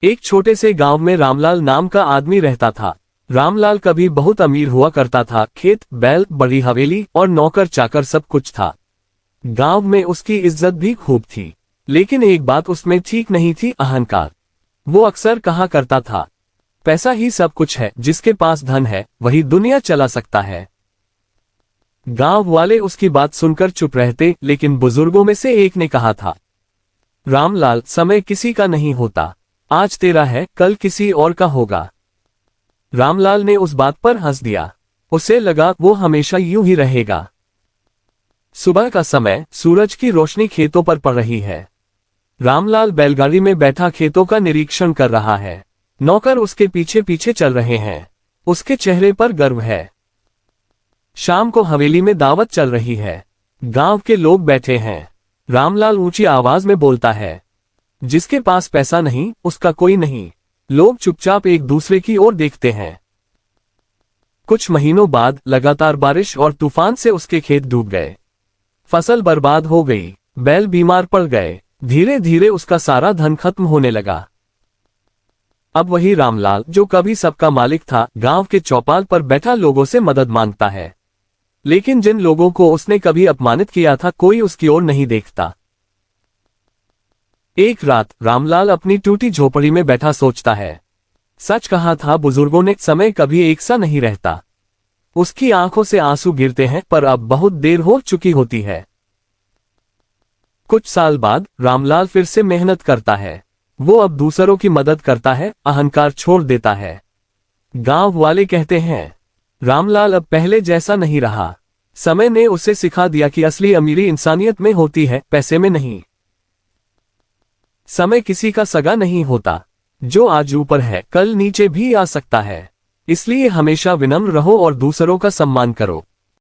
एक छोटे से गांव में रामलाल नाम का आदमी रहता था। रामलाल कभी बहुत अमीर हुआ करता था। खेत, बैल, बड़ी हवेली और नौकर चाकर सब कुछ था। गांव में उसकी इज्जत भी खूब थी। लेकिन एक बात उसमें ठीक नहीं थी, अहंकार। वो अक्सर कहा करता था, पैसा ही सब कुछ है, जिसके पास धन है वही दुनिया चला सकता है। गांव वाले उसकी बात सुनकर चुप रहते, लेकिन बुजुर्गों में से एक ने कहा था, रामलाल, समय किसी का नहीं होता। आज तेरा है, कल किसी और का होगा। रामलाल ने उस बात पर हंस दिया। उसे लगा वो हमेशा यूं ही रहेगा। सुबह का समय, सूरज की रोशनी खेतों पर पड़ रही है। रामलाल बैलगाड़ी में बैठा खेतों का निरीक्षण कर रहा है। नौकर उसके पीछे पीछे चल रहे हैं। उसके चेहरे पर गर्व है। शाम को हवेली में दावत चल रही है। गांव के लोग बैठे हैं। रामलाल ऊंची आवाज में बोलता है, जिसके पास पैसा नहीं उसका कोई नहीं। लोग चुपचाप एक दूसरे की ओर देखते हैं। कुछ महीनों बाद लगातार बारिश और तूफान से उसके खेत डूब गए। फसल बर्बाद हो गई। बैल बीमार पड़ गए। धीरे धीरे उसका सारा धन खत्म होने लगा। अब वही रामलाल, जो कभी सबका मालिक था, गांव के चौपाल पर बैठा लोगों से मदद मांगता है। लेकिन जिन लोगों को उसने कभी अपमानित किया था, कोई उसकी ओर नहीं देखता। एक रात रामलाल अपनी टूटी झोपड़ी में बैठा सोचता है, सच कहा था बुजुर्गों ने, समय कभी एक सा नहीं रहता। उसकी आंखों से आंसू गिरते हैं, पर अब बहुत देर हो चुकी होती है। कुछ साल बाद रामलाल फिर से मेहनत करता है। वो अब दूसरों की मदद करता है, अहंकार छोड़ देता है। गांव वाले कहते हैं, रामलाल अब पहले जैसा नहीं रहा। समय ने उसे सिखा दिया कि असली अमीरी इंसानियत में होती है, पैसे में नहीं। समय किसी का सगा नहीं होता। जो आज ऊपर है, कल नीचे भी आ सकता है। इसलिए हमेशा विनम्र रहो और दूसरों का सम्मान करो।